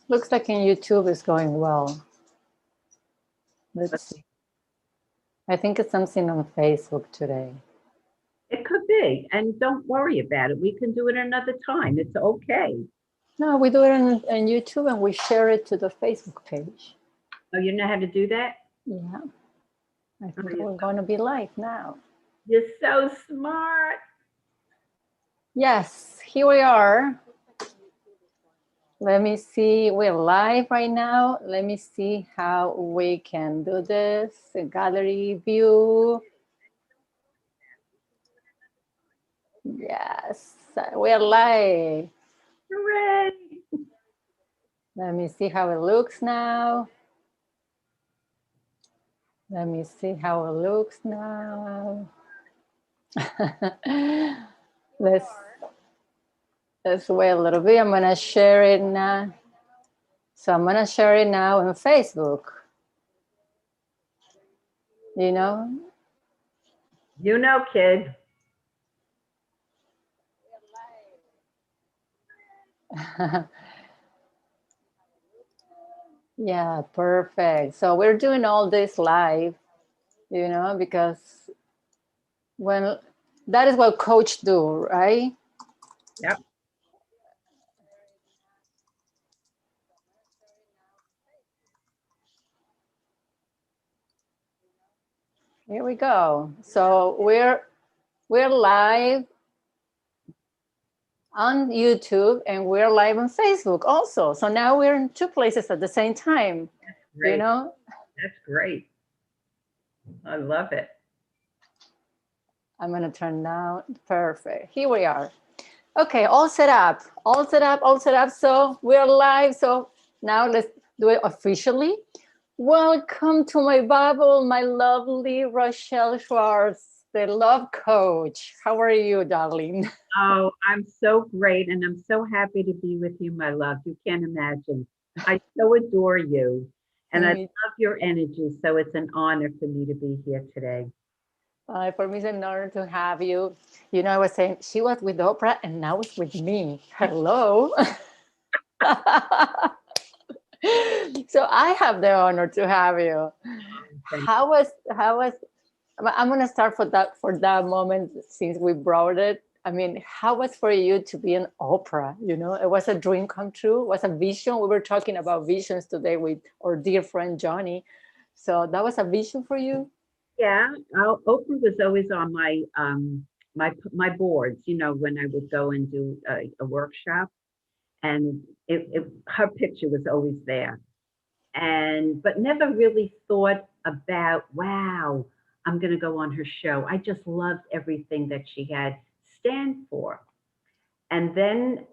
Looks like in YouTube is going well. Let's see. I think it's something on Facebook today. It could be, and don't worry about it. We can do it another time. It's okay. No, we do it on YouTube and we share it to the Facebook page. Oh, you know how to do that? Yeah, I Oh, think we're going to be live now. you're so smart. Yes, here we are. Let me see. We're live right now. Let me see how we can do this. Gallery view. Yes, we're live. Hooray! Let me see how it looks now. Let me see how it looks now. let's wait a little bit. I'm gonna share it now. So I'm gonna share it now on Facebook. You know? You know, kid. Yeah, perfect. So we're doing all this live, you know, because when that is what coach do, right? Yep. Here we go. So we're live on YouTube and we're live on Facebook also. So now we're in two places at the same time, you Great. know? That's great. I love it. I'm gonna turn down, perfect. Here we are. Okay, all set up, all set up, all set up. So we're live. So now let's do it officially. Welcome to my bubble, my lovely Rochelle Schwartz, the love coach. How are you, darling? Oh, I'm so great, and I'm so happy to be with you, my love. You can't imagine. I so adore you, and I Me, love your energy. So it's an honor for me to be here today. for me, it's an honor to have you. You know, I was saying she was with Oprah and now it's with me. Hello. So I have the honor to have you. Thank How was I'm gonna start for that moment since we brought it. I mean, how was for you to be an Oprah? You know, it was a dream come true. It was a vision. We were talking about visions today with our dear friend Johnny. So that was a vision for you. Yeah, Oprah was always on my boards. You know, when I would go and do a workshop, and her picture was always there. And but never really thought about, wow, I'm going to go on her show. I just loved everything that she had stand for. And then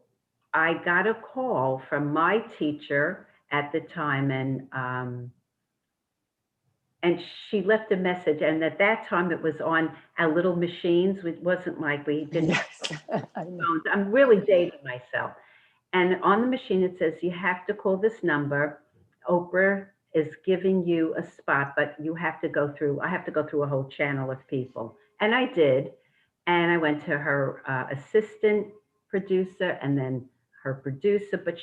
I got a call from my teacher at the time, and she left a message. And at that time, it was on our little machines. It wasn't like we didn't have Yes, I know. phones. I'm really dating myself. And on the machine, it says, you have to call this number. Oprah is giving you a spot, but I have to go through a whole channel of people. And I did. And I went to her assistant producer and then her producer. But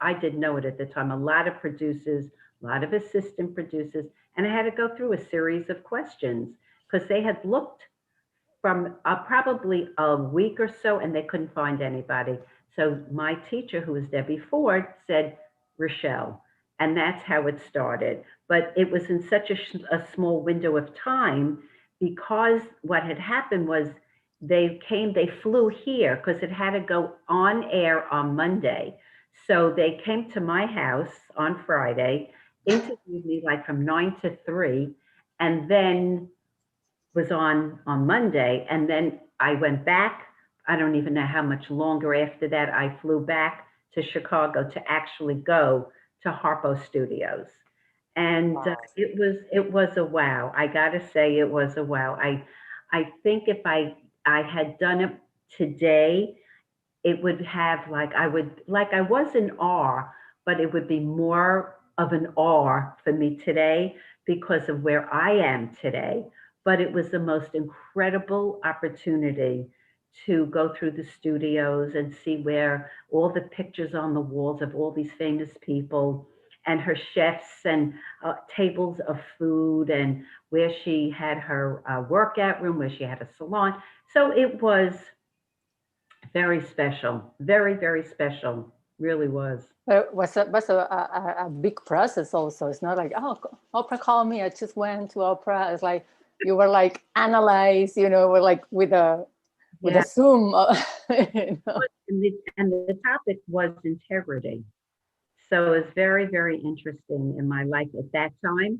I didn't know it at the time, a lot of producers, a lot of assistant producers. And I had to go through a series of questions because they had looked from probably a week or so and they couldn't find anybody. So my teacher, who was Debbie Ford, said, Rochelle. And that's how it started. But it was in such a small window of time because what had happened was they flew here because it had to go on air on Monday. So they came to my house on Friday, interviewed me like from 9 to 3, and then was on Monday, and then I went back. I don't even know how much longer after that. I flew back to Chicago to actually go to Harpo Studios, and Wow. it was a wow. I got to say, it was a wow. I think if I had done it today, it would have like I was in awe, but it would be more of an awe for me today because of where I am today. But it was the most incredible opportunity to go through the studios and see where all the pictures on the walls of all these famous people and her chefs and tables of food, and where she had her workout room, where she had a salon. So it was very special, very, very special, really was. But it was a big process also. It's not like, oh, Oprah called me, I just went to Oprah. It's like you were like analyzed, were like with a Yeah. Zoom. You know? And the topic was integrity. So it was very, very interesting in my life at that time.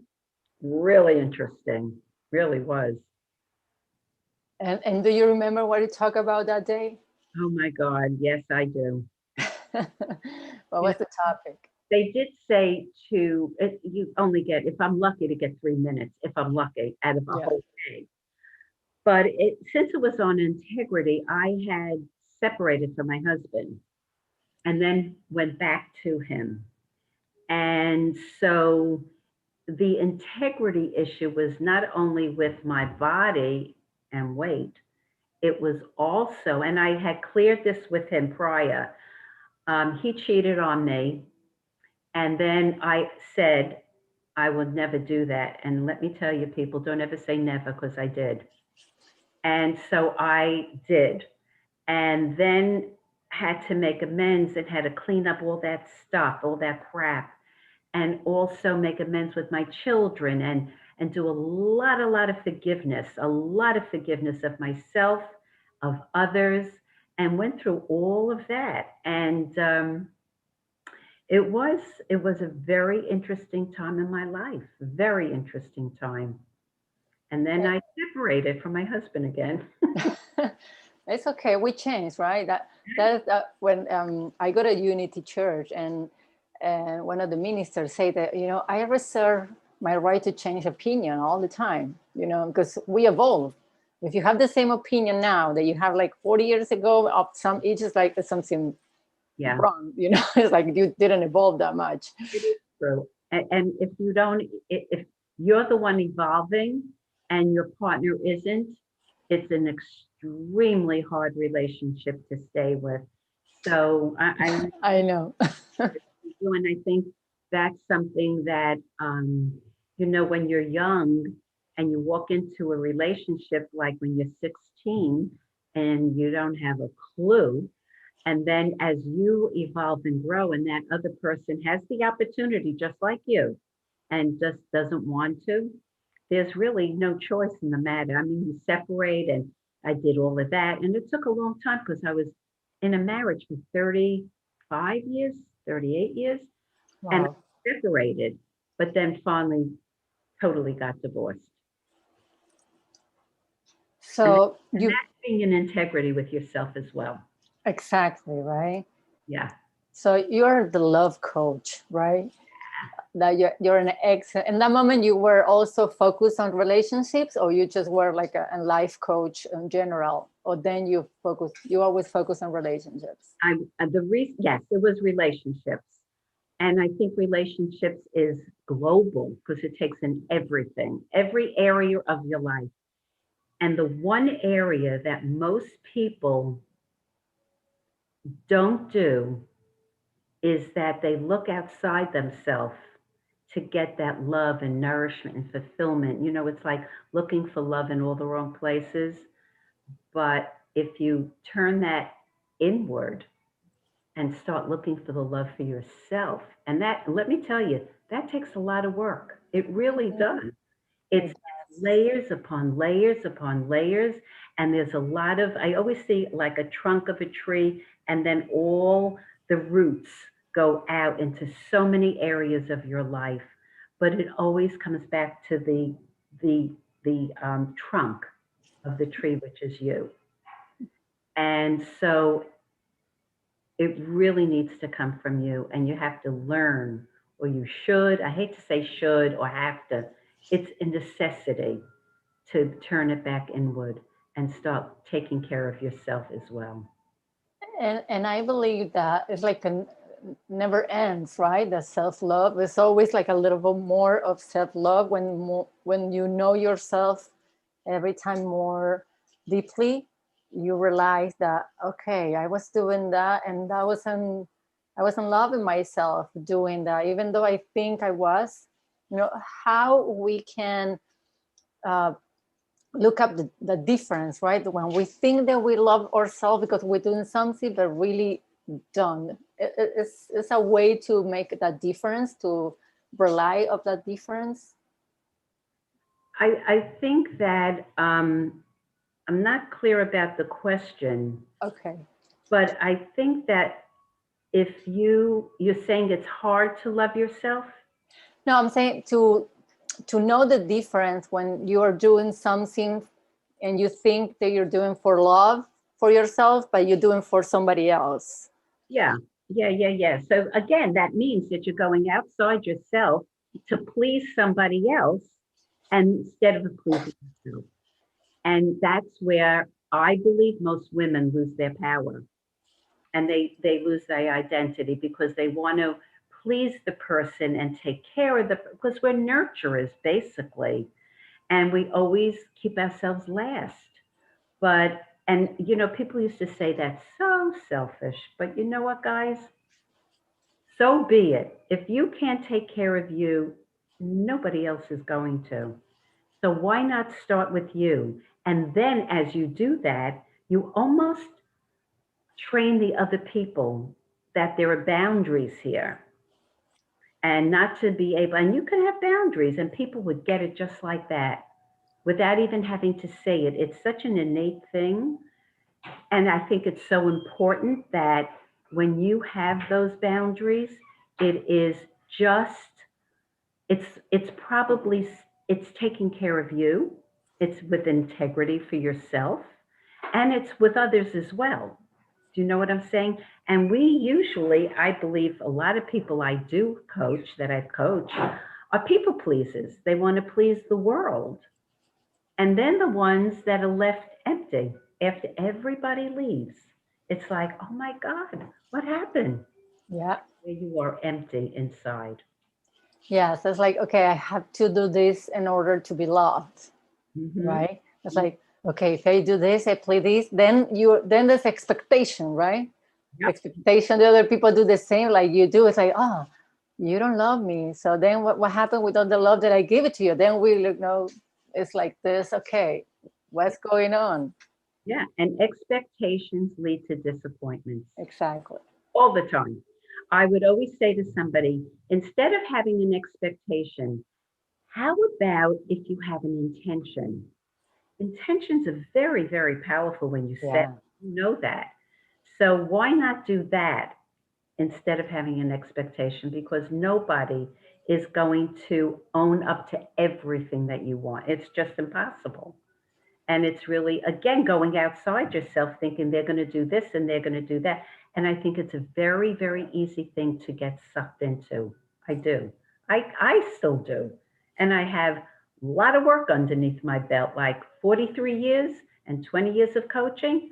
Really interesting, really was. And do you remember what you talked about that day? Oh my God, yes, I do. What You was know, the topic? they did say you only get, if I'm lucky, to get 3 minutes, if I'm lucky, out of a Yeah. whole day. But since it was on integrity, I had separated from my husband and then went back to him. And so the integrity issue was not only with my body and weight, it was also, and I had cleared this with him prior. He cheated on me. And then I said, I would never do that. And let me tell you, people, don't ever say never, because I did. And so I did. And then had to make amends and had to clean up all that stuff, all that crap, and also make amends with my children, and do a lot of forgiveness, a lot of forgiveness of myself, of others, and went through all of that. And it was it was a very interesting time in my life, very interesting time. And then I separated from my husband again. It's okay. We changed, right? When I go to Unity Church, and one of the ministers say that I reserve my right to change opinion all the time. Because we evolve. If you have the same opinion now that you have like 40 years ago, of it's just like something Yeah, wrong. It's like you didn't evolve that much. it is true. And if you don't, if you're the one evolving and your partner isn't, it's an extremely hard relationship to stay with. So I know. and I think that's something that, when you're young and you walk into a relationship, like when you're 16 and you don't have a clue. And then as you evolve and grow, and that other person has the opportunity, just like you, and just doesn't want to, there's really no choice in the matter. I mean, you separate, and I did all of that. And it took a long time because I was in a marriage for 35 years, 38 years, and Wow. separated, but then finally totally got divorced. And, So and you that's being in integrity with yourself as well. exactly right. Yeah. So you're the love coach, right? That you're an ex. In that moment, you were also focused on relationships, or you just were like a life coach in general, or then you always focus on relationships. The reason, yes, it was relationships. And I think relationships is global because it takes in everything, every area of your life. And the one area that most people don't do is that they look outside themselves to get that love and nourishment and fulfillment. It's like looking for love in all the wrong places. But if you turn that inward and start looking for the love for yourself, and that, let me tell you, that takes a lot of work. It really does. It's layers upon layers upon layers. And there's a lot of, I always see like a trunk of a tree, and then all the roots go out into so many areas of your life. But it always comes back to the trunk of the tree, which is you. And so it really needs to come from you, and you have to learn, or you should, I hate to say should or have to, it's a necessity to turn it back inward and start taking care of yourself as well. And I believe that it's like never ends, right? The self-love is always like a little bit more of self-love when you know yourself every time more deeply. you realize that, okay, I was doing that and I wasn't loving myself doing that, even though I think I was, how we can uh, look up the difference, right? When we think that we love ourselves because we're doing something, but really don't. It's a way to make that difference, to rely of that difference. I think that I'm not clear about the question, Okay. but I think that if you're saying it's hard to love yourself. No, I'm saying to know the difference when you are doing something and you think that you're doing for love for yourself, but you're doing for somebody else. Yeah, yeah. So again, that means that you're going outside yourself to please somebody else and instead of pleasing yourself. And that's where I believe most women lose their power and they lose their identity because they want to please the person and take care of the because we're nurturers basically, and we always keep ourselves last. But and people used to say that's so selfish, but you know what, guys? So be it. If you can't take care of you, nobody else is going to. So why not start with you? And then as you do that, you almost train the other people that there are boundaries here and not to be able, and you can have boundaries and people would get it just like that without even having to say it. It's such an innate thing. And I think it's so important that when you have those boundaries, it is just it's probably it's taking care of you, it's with integrity for yourself, and it's with others as well. Do you know what I'm saying? And we usually, I believe a lot of people I do coach that I've coached are people pleasers. They want to please the world. And then the ones that are left empty after everybody leaves, it's like, oh my God, what happened? Yeah. You are empty inside. Yes. It's like, okay, I have to do this in order to be loved, Mm-hmm. right? It's like, okay, if I do this, I play this, then there's expectation, right? Yep. Expectation the other people do the same like you do. It's like, oh, you don't love me. So then what happened with all the love that I gave it to you? Then we look, no, it's like this. Okay, what's going on? Yeah. And expectations lead to disappointments Exactly. all the time. I would always say to somebody, instead of having an expectation, how about if you have an intention? Intentions are very, very powerful when you set, Yeah. you know that. So why not do that instead of having an expectation? Because nobody is going to own up to everything that you want. It's just impossible. And it's really, again, going outside yourself, thinking they're going to do this and they're going to do that. And I think it's a very, very easy thing to get sucked into. I do. I still do. And I have a lot of work underneath my belt, like 43 years and 20 years of coaching.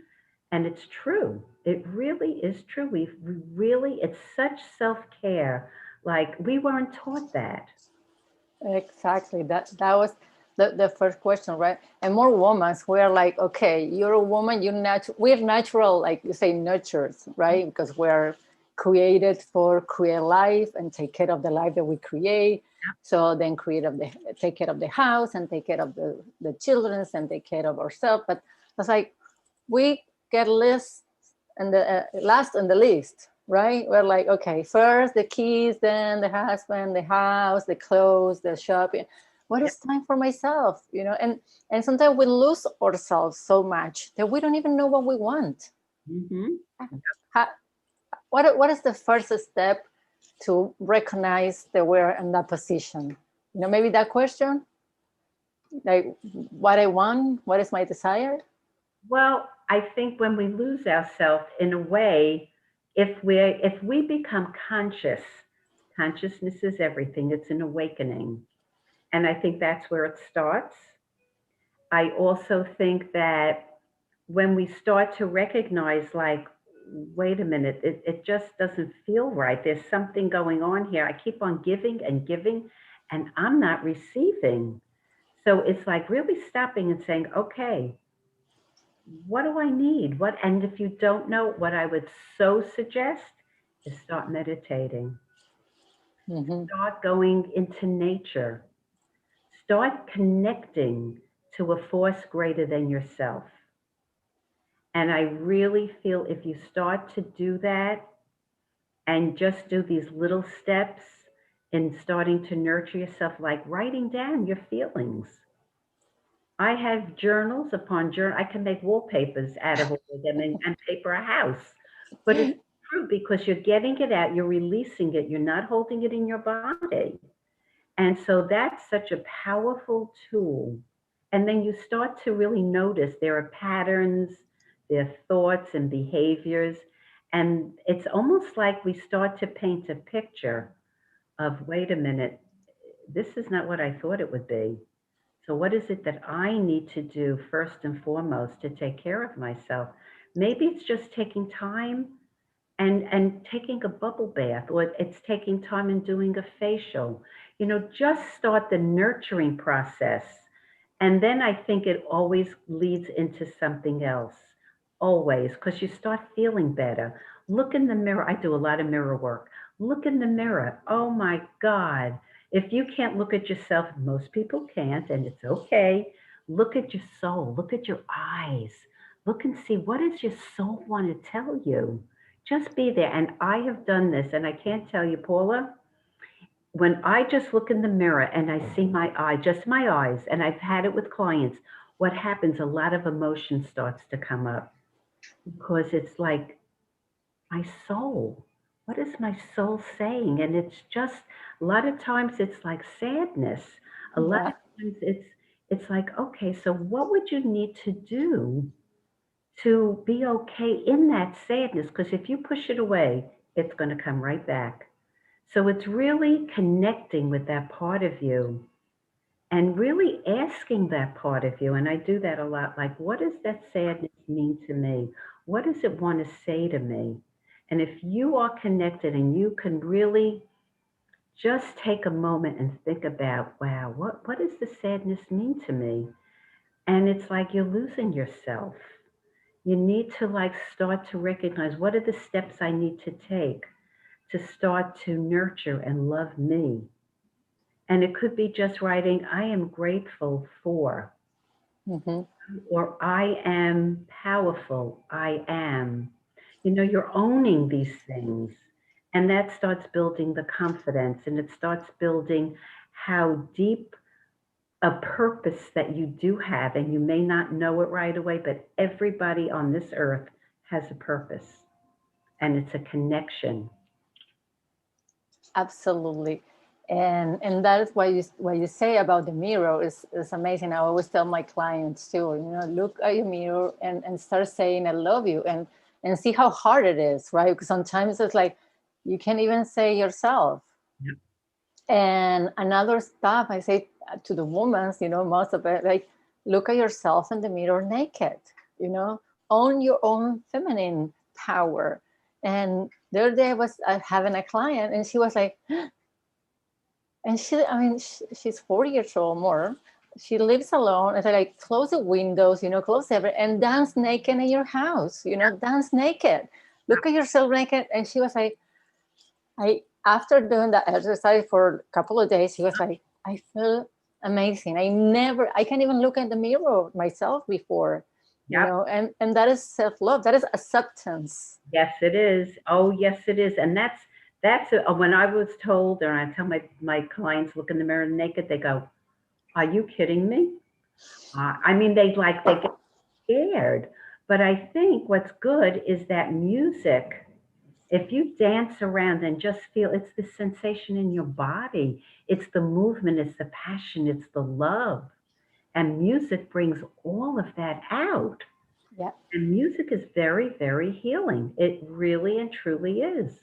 And it's true. It really is true. We really, it's such self care. Like we weren't taught that. Exactly. That was the first question, right? And more women who are like, okay, you're a woman, we're natural, like you say, nurtures, right? Because we're created for create life and take care of the life that we create. So then take care of the house and take care of the children and take care of ourselves. But it's like we get less and the last on the list, right? We're like, okay, first the keys, then the husband, the house, the clothes, the shopping. What Yep. is time for myself? And sometimes we lose ourselves so much that we don't even know what we want. Hmm. How, what is the first step to recognize that we're in that position? Maybe that question, like what I want, what is my desire? Well, I think when we lose ourselves in a way, if we become conscious, consciousness is everything. It's an awakening. And I think that's where it starts. I also think that when we start to recognize, like, wait a minute, it just doesn't feel right. There's something going on here. I keep on giving and giving, and I'm not receiving. So it's like really stopping and saying, okay, what do I need? And if you don't know, what I would so suggest is start meditating, Mm-hmm. start going into nature, start connecting to a force greater than yourself. And I really feel if you start to do that and just do these little steps in starting to nurture yourself, like writing down your feelings. I have journals upon journal. I can make wallpapers out of all of them and paper a house. But it's true because you're getting it out, you're releasing it, you're not holding it in your body. And so that's such a powerful tool. And then you start to really notice there are patterns, there are thoughts and behaviors. And it's almost like we start to paint a picture of, wait a minute, this is not what I thought it would be. So, what is it that I need to do first and foremost to take care of myself? Maybe it's just taking time and taking a bubble bath, or it's taking time and doing a facial. Just start the nurturing process. And then I think it always leads into something else, always, because you start feeling better. Look in the mirror. I do a lot of mirror work. Look in the mirror. Oh my God. If you can't look at yourself, most people can't, and it's okay. Look at your soul. Look at your eyes. Look and see, what does your soul want to tell you? Just be there. And I have done this, and I can't tell you, Paula, when I just look in the mirror and I see my eye, just my eyes, and I've had it with clients, what happens, a lot of emotion starts to come up because it's like, my soul, what is my soul saying? And it's just, a lot of times it's like sadness. A lot Yeah. of times it's like, okay, so what would you need to do to be okay in that sadness? Because if you push it away, it's going to come right back. So it's really connecting with that part of you and really asking that part of you. And I do that a lot. Like, what does that sadness mean to me? What does it want to say to me? And if you are connected and you can really just take a moment and think about, wow, what does the sadness mean to me? And it's like you're losing yourself. You need to like start to recognize, what are the steps I need to take to start to nurture and love me. And it could be just writing, I am grateful for, Mm-hmm. or I am powerful, I am. You're owning these things. And that starts building the confidence, and it starts building how deep a purpose that you do have. And you may not know it right away, but everybody on this earth has a purpose, and it's a connection. Absolutely. And that is what you say about the mirror is amazing. I always tell my clients too, look at your mirror and start saying I love you, and see how hard it is, right? Because sometimes it's like you can't even say yourself. Yep. And another stuff I say to the women, most of it, like, look at yourself in the mirror naked, own your own feminine power. And the other day I was having a client, and she was like, and she's 40 years old more. She lives alone. And I like, close the windows, close everything, and dance naked in your house, dance naked. Look at yourself naked. And she was like, after doing that exercise for a couple of days, she was like, I feel amazing. I can't even look in the mirror of myself before, Yep. and that is self-love. That is acceptance. Yes, it is. Oh, yes, it is. And when I was told, and I tell my clients, look in the mirror naked, they go, "Are you kidding me?" They get scared. But I think what's good is that music. If you dance around and just feel, it's the sensation in your body, it's the movement, it's the passion, it's the love, and music brings all of that out. Yeah, And music is very, very healing. It really and truly is.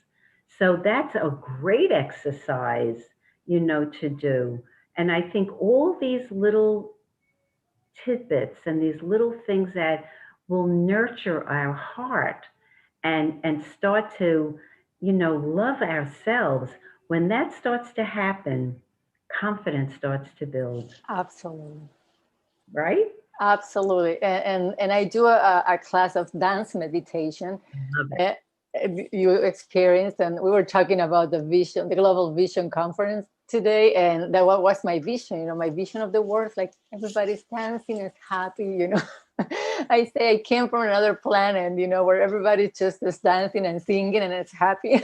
So that's a great exercise, to do. And I think all these little tidbits and these little things that will nurture our heart and start to, love ourselves, when that starts to happen, confidence starts to build, absolutely. right? Absolutely. And I do a class of dance meditation. Love it. uh, you experienced, and we were talking about the vision, the Global Vision Conference today, and that was my vision. My vision of the world, like everybody's dancing, is happy. I say I came from another planet, where everybody just is dancing and singing and it's happy.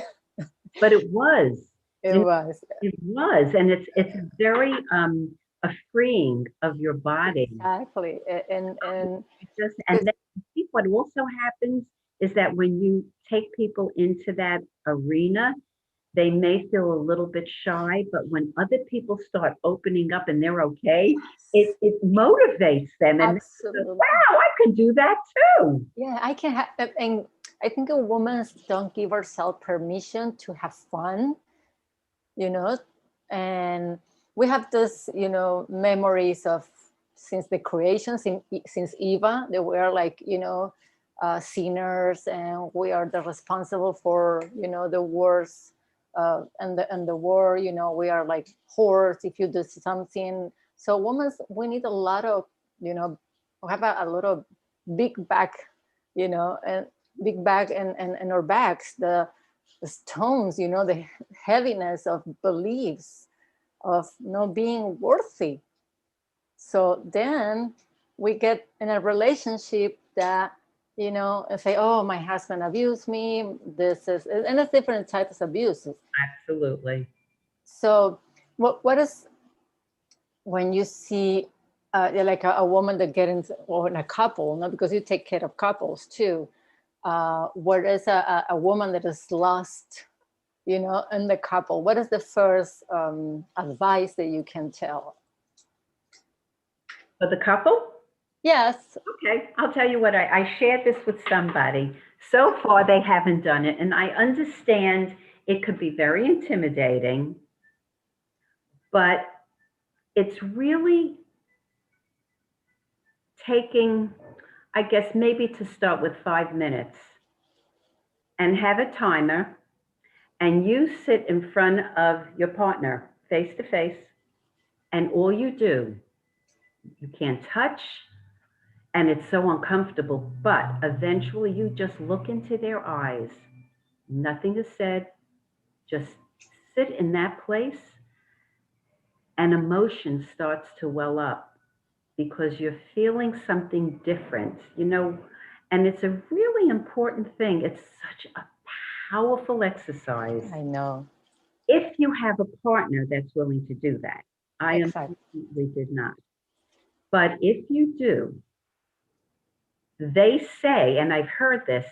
But it was. It You know, was. it was, and it's very a freeing of your body. Exactly. And It just and then I think what also happens is that when you take people into that arena, they may feel a little bit shy, but when other people start opening up and they're okay, it motivates them and they say, absolutely. wow, I can do that too. Yeah, I can have, and I think a woman don't give herself permission to have fun, you know, and we have this, memories of since the creation, since Eva, that we are like, sinners, and we are the responsible for, the wars, and the war, we are like whores if you do something. So women, we need a lot of, we have a lot of big back, and big back and our backs, the stones, the heaviness of beliefs of not being worthy. So then we get in a relationship that, and say, oh, my husband abused me. This is, and it's different types of abuses. Absolutely. So what is when you see like a woman that get into, or in a couple, not because you take care of couples too, where there's a woman that is lost, in the couple, what is the first advice that you can tell? For the couple, Yes. okay, I'll tell you what, I shared this with somebody. So far, they haven't done it, and I understand it could be very intimidating, but it's really taking, I guess, maybe to start with 5 minutes and have a timer, and you sit in front of your partner face to face, and all you do, you can't touch, and it's so uncomfortable, but eventually you just look into their eyes. Nothing is said, just sit in that place, and emotion starts to well up because you're feeling something different, and it's a really important thing. It's such a powerful exercise I know. if you have a partner that's willing to do that. I Exactly. unfortunately did not. But if you do, they say, and I've heard this,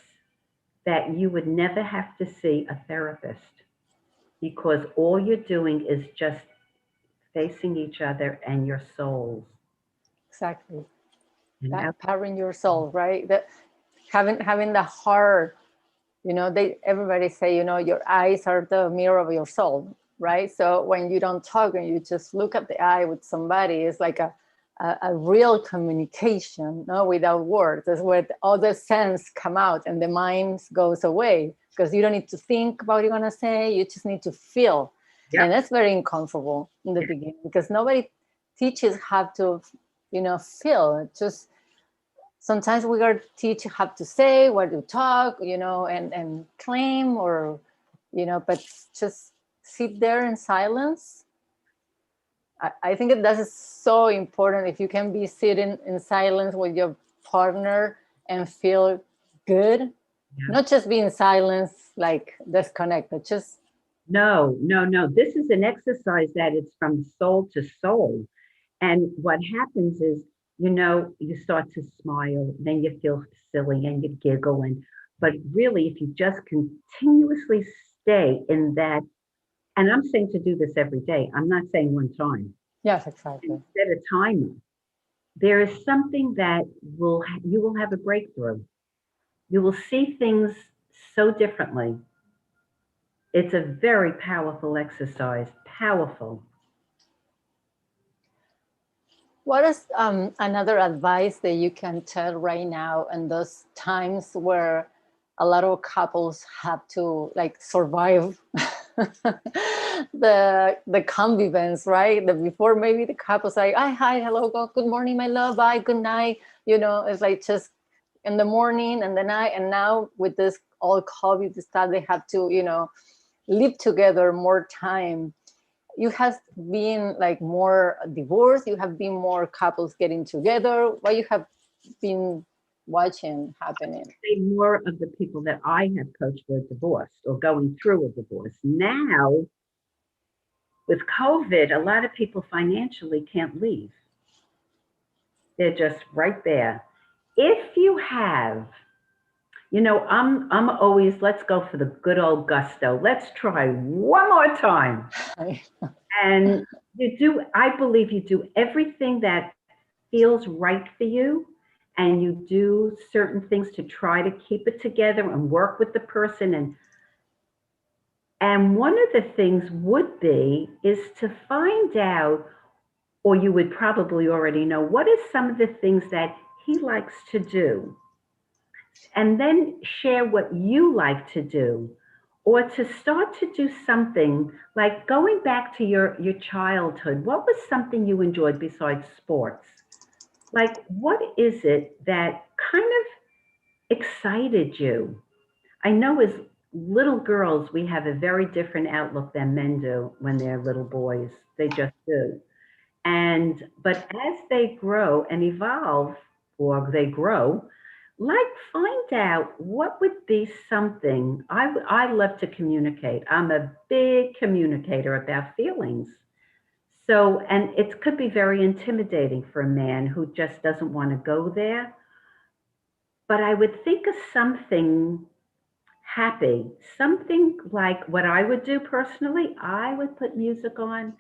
that you would never have to see a therapist because all you're doing is just facing each other and your souls. Exactly. And That that, empowering your soul, right? That having the heart, they everybody say, your eyes are the mirror of your soul, right? So when you don't talk and you just look at the eye with somebody, it's like a real communication, no, without words. That's where all the sense come out and the mind goes away, because you don't need to think about what you're gonna say. You just need to feel, and yep, that's very uncomfortable in the yeah, beginning because nobody teaches how to, feel. Just sometimes we are teach how to say, what to talk, and claim, or but just sit there in silence. I think that is so important. If you can be sitting in silence with your partner and feel good, yeah. not just be in silence like disconnected, just No, no, no. This is an exercise that it's from soul to soul. And what happens is, you start to smile, then you feel silly and you giggle. But really, if you just continuously stay in that, and I'm saying to do this every day, I'm not saying one time, yes, exactly. and set a timer. There is something that you will have a breakthrough. You will see things so differently. It's a very powerful exercise. Powerful. What is another advice that you can tell right now in those times where a lot of couples have to like survive? the convivence, right? The before maybe the couples like, hi, hello, good morning, my love, bye, good night. It's like just in the morning and the night. And now with this all COVID stuff, they have to, live together more time. You have been like more divorced. You have been more couples getting together. What you have been watching happening? Say more of the people that I have coached were divorced or going through a divorce. Now, with COVID, a lot of people financially can't leave. They're just right there. If you have, I'm always, let's go for the good old gusto. Let's try one more time. And I believe you do everything that feels right for you, and you do certain things to try to keep it together and work with the person. And one of the things would be is to find out, or you would probably already know, what is some of the things that he likes to do, and then share what you like to do, or to start to do something like going back to your childhood. What was something you enjoyed besides sports? Like, what is it that kind of excited you? I know as little girls, we have a very different outlook than men do when they're little boys. They just do. But as they grow and evolve, or they grow, like, find out what would be something. I love to communicate. I'm a big communicator about feelings. So, and it could be very intimidating for a man who just doesn't want to go there. But I would think of something happy, something like what I would do personally. I would put music on.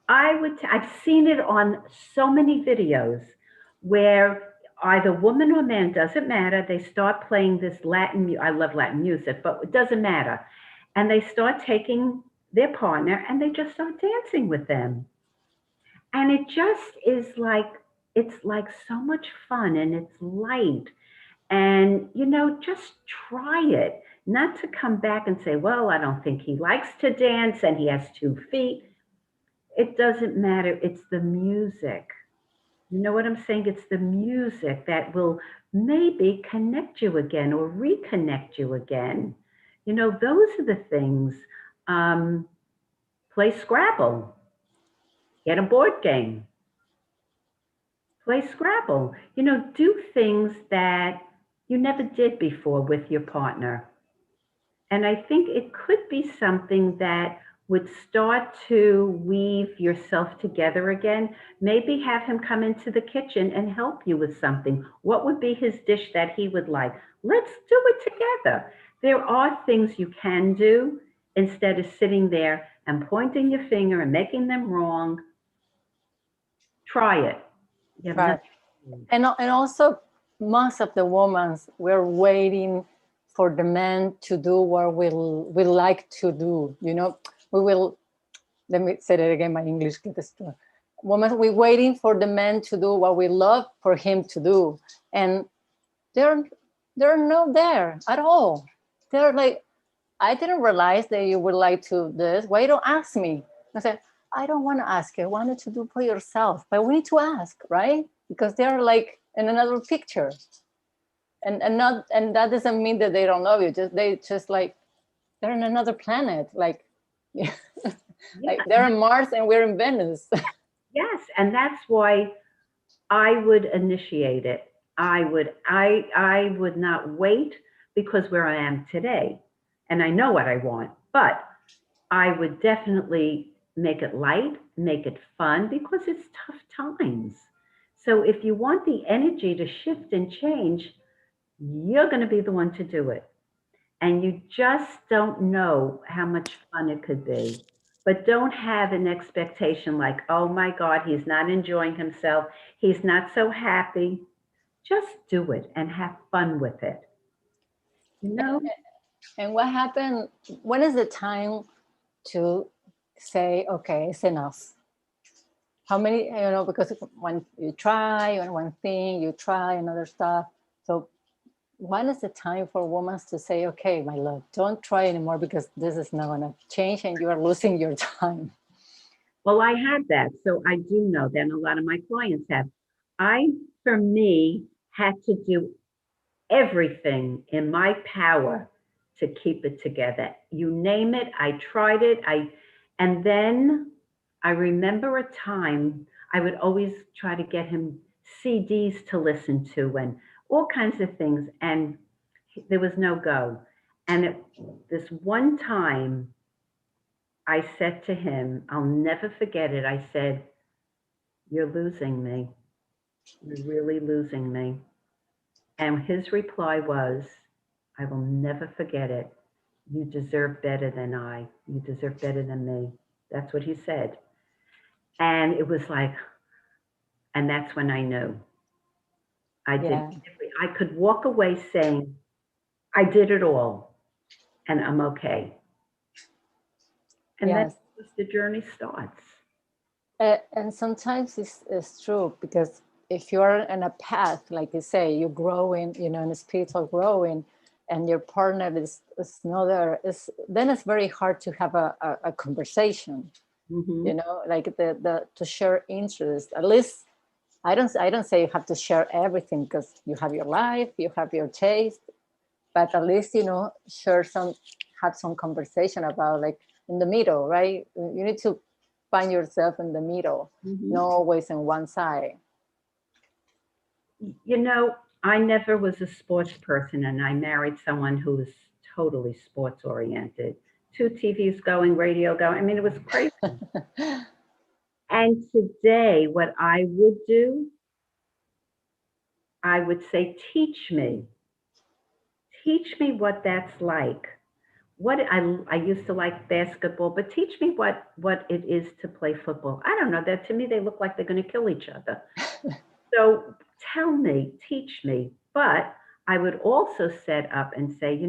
I've seen it on so many videos where either woman or man, doesn't matter, they start playing this I love Latin music, but it doesn't matter. And they start taking their partner and they just start dancing with them. And it just is like, it's like so much fun, and it's light. And, just try it. Not to come back and say, well, I don't think he likes to dance and he has 2 feet. It doesn't matter. It's the music. You know what I'm saying? It's the music that will maybe connect you again or reconnect you again. Those are the things. Um, Play Scrabble, get a board game, play Scrabble. Do things that you never did before with your partner. And I think it could be something that would start to weave yourself together again. Maybe have him come into the kitchen and help you with something. What would be his dish that he would like? Let's do it together. There are things you can do instead of sitting there and pointing your finger and making them wrong. Try it. You have Right. nothing. And also, most of the women, we're waiting for the men to do what we like to do. We will. Let me say it again. My English get destroyed. Women, we're waiting for the men to do what we love for him to do, and they're not there at all. They're like, I didn't realize that you would like to this. Why you don't ask me? I said, I don't want to ask you. I wanted to do for yourself, but we need to ask, right? Because they're like in another picture, and that doesn't mean that they don't love you. They just like they're in another planet, like like they're in Mars and we're in Venus. Yes, and that's why I would initiate it. I would not wait, because where I am today, and I know what I want, but I would definitely make it light, make it fun, because it's tough times. So if you want the energy to shift and change, you're going to be the one to do it. And you just don't know how much fun it could be. But don't have an expectation like, oh my God, he's not enjoying himself. He's not so happy. Just do it and have fun with it. You know? And what happened? When is the time to say, okay, it's enough? How many, because when you try one thing, you try another stuff. So when is the time for women to say, okay, my love, don't try anymore because this is not going to change and you are losing your time? Well, I had that. So I do know that, and a lot of my clients have. I, for me, had to do everything in my power to keep it together. You name it, I tried it. And then I remember a time I would always try to get him CDs to listen to and all kinds of things. And there was no go. And this one time I said to him, I'll never forget it. I said, "You're losing me. You're really losing me." And his reply was, "I will never forget it. You deserve better than I. You deserve better than me." That's what he said. And it was like, and that's when I knew I did. Yeah. I could walk away saying, I did it all and I'm okay. And then Yes. the journey starts. And sometimes it's true because if you're in a path, like you say, you're growing, in a spiritual growing, and your partner is not there, then it's very hard to have a conversation, Mm-hmm. like the to share interest. At least I don't say you have to share everything because you have your life, you have your taste, but at least share have some conversation about, like, in the middle, right? You need to find yourself in the middle, Mm-hmm. not always on one side. You know, I never was a sports person, and I married someone who was totally sports oriented. Two TVs going, radio going. I mean, it was crazy. And today, what I would do, I would say, teach me what that's like. I used to like basketball, but teach me what it is to play football. I don't know. That to me, they look like they're going to kill each other. So tell me, teach me. But I would also set up and say,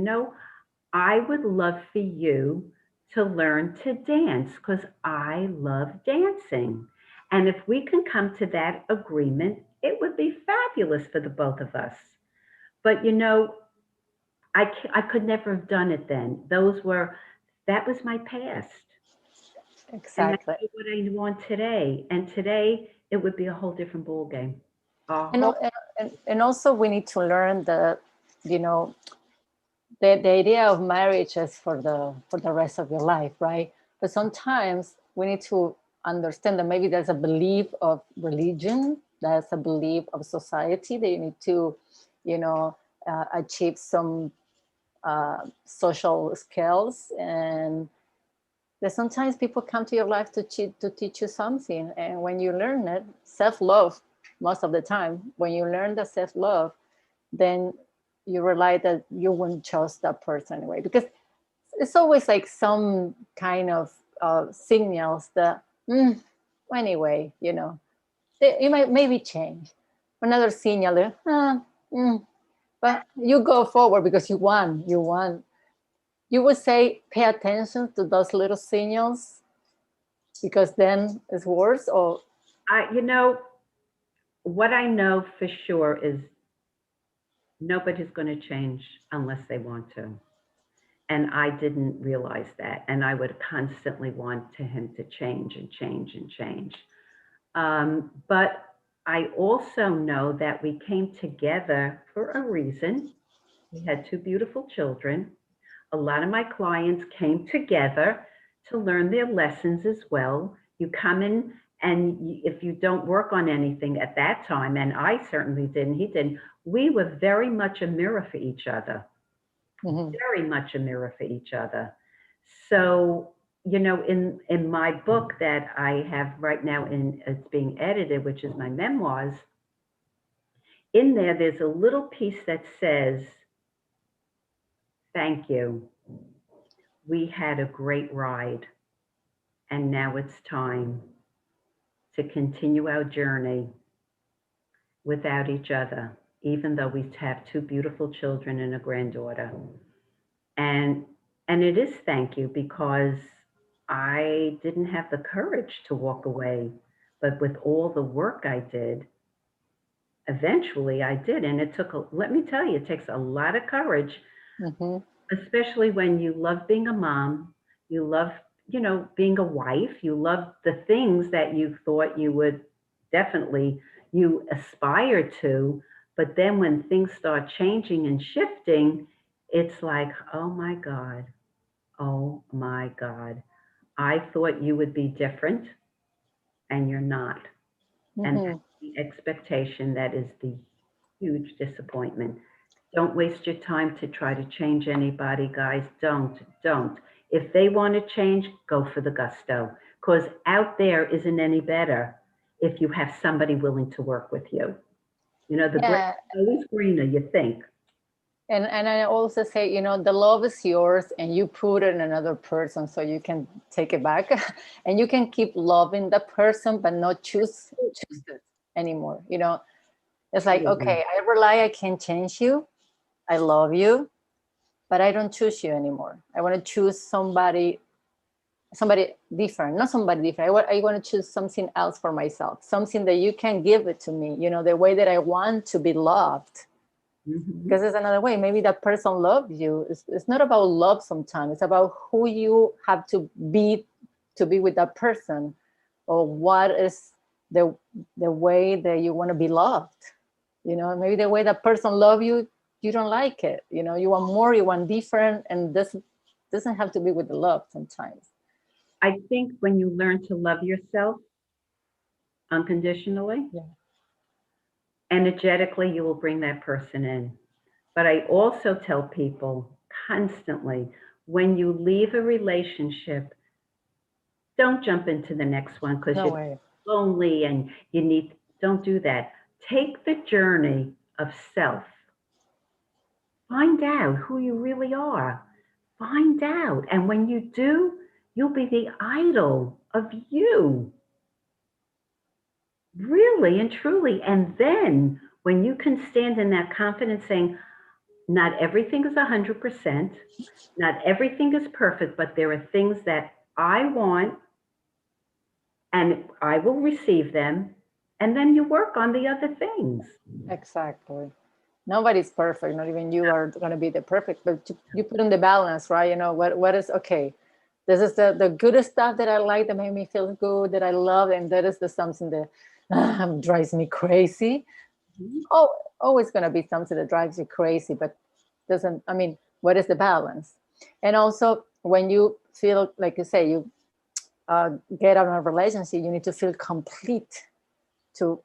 I would love for you to learn to dance because I love dancing. And if we can come to that agreement, it would be fabulous for the both of us. But I could never have done it then. That was my past. And that's Exactly. what I want today. And today it would be a whole different ball game. A And, whole, and also we need to learn that, you know, the idea of marriage is for the rest of your life, right? But sometimes we need to understand that maybe there's a belief of religion, there's a belief of society that you need to, achieve some social skills, and that sometimes people come to your life to teach you something, and when you learn it, self-love, most of the time when you learn the self-love, then you realize that you wouldn't choose that person anyway, because it's always like some kind of signals that, anyway, you might maybe change. Another signal that, but you go forward because you want. You would say pay attention to those little signals because then it's worse, or I, you know, what I know for sure is nobody's going to change unless they want to. And I didn't realize that. And I would constantly want to him to change and change and change. But I also know that we came together for a reason. We had two beautiful children. A lot of my clients came together to learn their lessons as well. You come in, and if you don't work on anything at that time, and I certainly didn't, he didn't, we were very much a mirror for each other, mhm. very much a mirror for each other. So, in my book that I have right now, it's being edited, which is my memoirs, in there's a little piece that says, "Thank you. We had a great ride, and now it's time to continue our journey without each other, even though we have two beautiful children and a granddaughter." And it is thank you, because I didn't have the courage to walk away, but with all the work I did, eventually I did. And it took, let me tell you, it takes a lot of courage, Mm-hmm. especially when you love being a mom, you love, being a wife, you love the things that you thought you would definitely, you aspire to. But then when things start changing and shifting, it's like, oh my God, oh my God. I thought you would be different and you're not. And Mm-hmm. that's the expectation that is the huge disappointment. Don't waste your time to try to change anybody, guys. Don't. If they want to change, go for the gusto. Because out there isn't any better if you have somebody willing to work with you. The grass Yeah. is always greener, you think. And I also say, the love is yours and you put it in another person so you can take it back and you can keep loving the person but not choose it anymore. It's like, Absolutely. okay, I realize I can't change you. I love you, but I don't choose you anymore. I want to choose somebody different, not somebody different. I want to choose something else for myself, something that you can give it to me, the way that I want to be loved. Hmm. Because there's another way. Maybe that person loves you. It's not about love sometimes. It's about who you have to be with that person, or what is the the way that you want to be loved. Maybe the way that person love you, you don't like it. You want more, you want different, and this doesn't have to be with the love sometimes. I think when you learn to love yourself unconditionally, Yeah. energetically, you will bring that person in. But I also tell people constantly, when you leave a relationship, don't jump into the next one because No you're way. lonely and don't do that. Take the journey of self. Find out who you really are. Find out. And when you do, you'll be the idol of you, really and truly. And then when you can stand in that confidence saying, not everything is 100%, not everything is perfect, but there are things that I want and I will receive them. And then you work on the other things. Exactly. Nobody's perfect. Not even you are going to be the perfect. But you put in the balance, right? What is okay. This is the good stuff that I like, that made me feel good, that I love, and that is the something that drives me crazy. Mhm. Oh, always going to be something that drives you crazy, but doesn't. I mean, what is the balance? And also, when you feel like you say you get out of a relationship, you need to feel complete to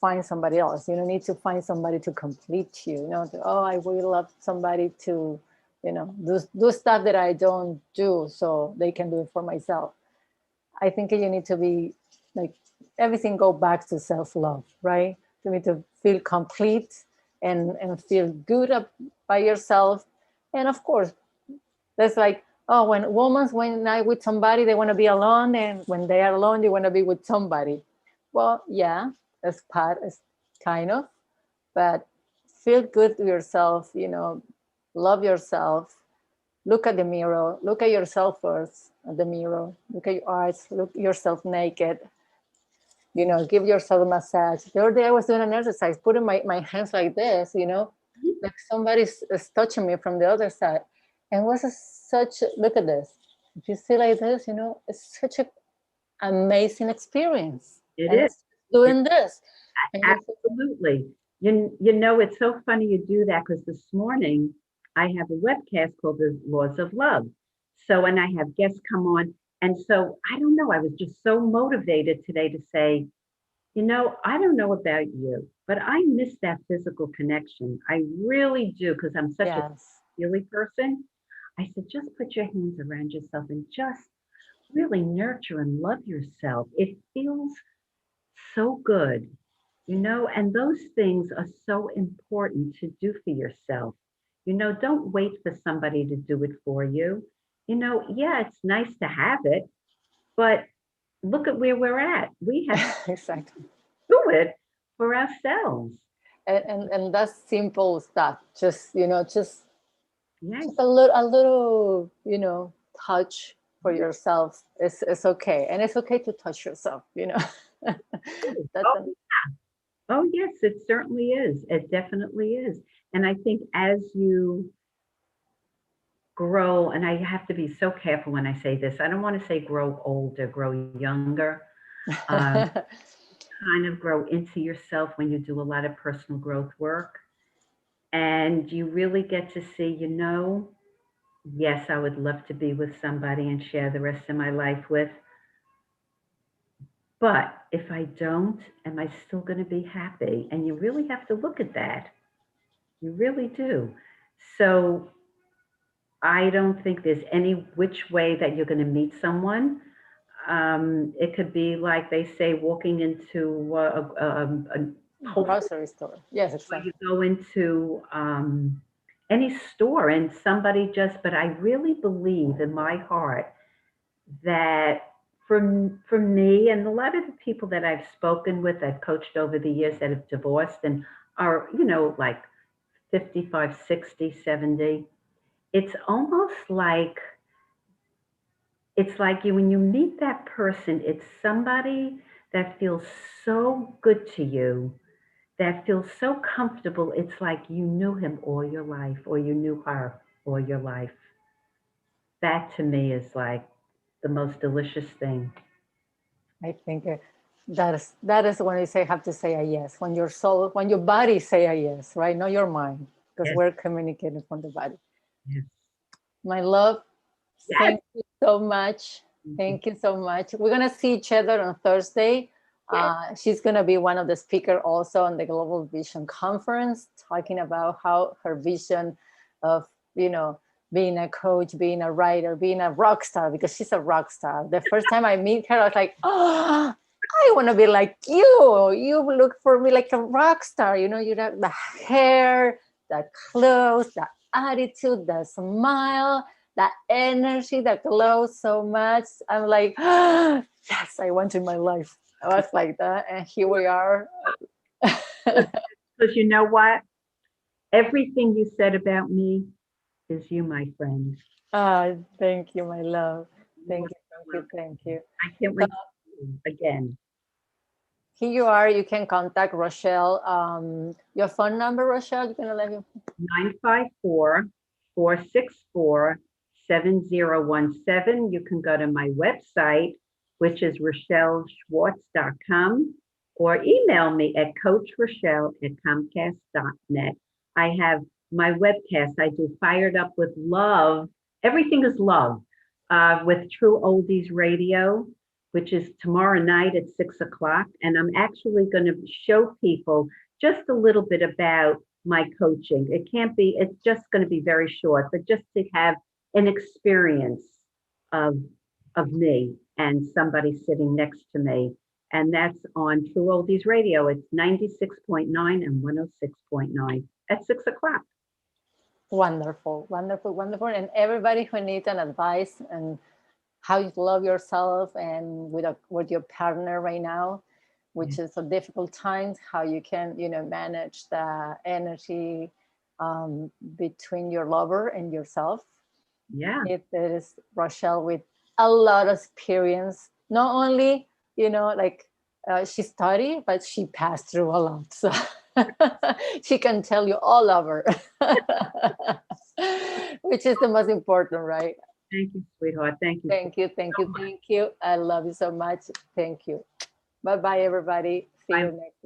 find somebody else. You don't need to find somebody to complete you. Oh, I really love somebody to, do stuff that I don't do, so they can do it for myself. I think you need to be like, everything go back to self love, right? You need to feel complete and feel good by yourself. And of course, that's like, oh, when women when night with somebody, they want to be alone, and when they are alone, they want to be with somebody. Well, yeah, that's part, is kind of, but feel good to yourself. Love yourself. Look at the mirror. Look at yourself first at the mirror. Look at your eyes. Look yourself naked. Give yourself a massage. The other day I was doing an exercise, putting my hands like this, like somebody's is touching me from the other side. And was look at this. If you see like this, it's such an amazing experience. It And is. it's doing this. And you feel, Absolutely. It's so funny you do that because this morning I have a webcast called The Laws of Love. So, and I have guests come on. And so I don't know, I was just so motivated today to say, I don't know about you, but I miss that physical connection. I really do because I'm such a yes. feely person. I said, just put your hands around yourself and just really nurture and love yourself. It feels so good, and those things are so important to do for yourself. Don't wait for somebody to do it for you. Yeah, it's nice to have it, but look at where we're at. We have to Exactly. do it for ourselves. And that's simple stuff. Just Yes. a little, touch for yourself. It's okay. And it's okay to touch yourself. Oh, That's oh, an, Oh, yes, it certainly is. It definitely is. And I think as you grow, and I have to be so careful when I say this, I don't want to say grow older, grow younger, um, kind of grow into yourself when you do a lot of personal growth work. And you really get to see, yes, I would love to be with somebody and share the rest of my life with. But if I don't, am I still going to be happy? And you really have to look at that. You really do. So I don't think there's any which way that you're going to meet someone. It could be like they say, walking into a Whole Foods, Grocery store. Yes, or you exactly. go into any store and somebody just, but I really believe in my heart that for me and a lot of the people that I've spoken with, I've coached over the years that have divorced and are, like 55, 60, 70. It's almost like you when you meet that person, it's somebody that feels so good to you, that feels so comfortable. It's like you knew him all your life or you knew her all your life. That to me is like the most delicious thing. I think that is when you say have to say a yes. When your soul, when your body say a yes, right? Not your mind, because Yes, we're communicating from the body. yes, My love, yes. thank you so much. Thank you so much. We're gonna see each other on Thursday. Yes. She's gonna be one of the speaker also on the Global Vision Conference, talking about how her vision of you know being a coach, being a writer, being a rock star, because she's a rock star. The first time I meet her, I was like, oh, I want to be like you. You look for me like a rock star. You have the hair, the clothes, the attitude, the smile, that energy that glows so much. I'm like, oh, yes, I want in my life. I was like that, and here we are. Because you know what? Everything you said about me is you, my friend. Thank you, my love. You Thank are you, so thank you, thank welcome. you. I can't So wait to see you again. here you are. You can contact Rochelle. Your phone number, Rochelle. You're gonna let me. 954-464-7017. You can go to my website, which is RochelleSchwartz.com, or email me at CoachRochelle@Comcast.net. I have my webcast. I do Fired Up with Love. Everything is love, with True Oldies Radio, which is tomorrow night at 6 o'clock. And I'm actually going to show people just a little bit about my coaching. It's just going to be very short, but just to have an experience of me and somebody sitting next to me. And that's on True Oldies Radio. It's 96.9 and 106.9 at 6 o'clock. Wonderful, wonderful, wonderful. And everybody who needs an advice and how you love yourself and with your partner right now, which is a difficult times, how you can manage the energy between your lover and yourself. Yeah. It is Rochelle with a lot of experience. Not only like she studied, but she passed through a lot, so she can tell you all over, which is the most important, right? Thank you, sweetheart. Thank you Thank you, thank so you, much. thank you. I love you so much. Thank you. Bye bye, everybody. See Bye. you next.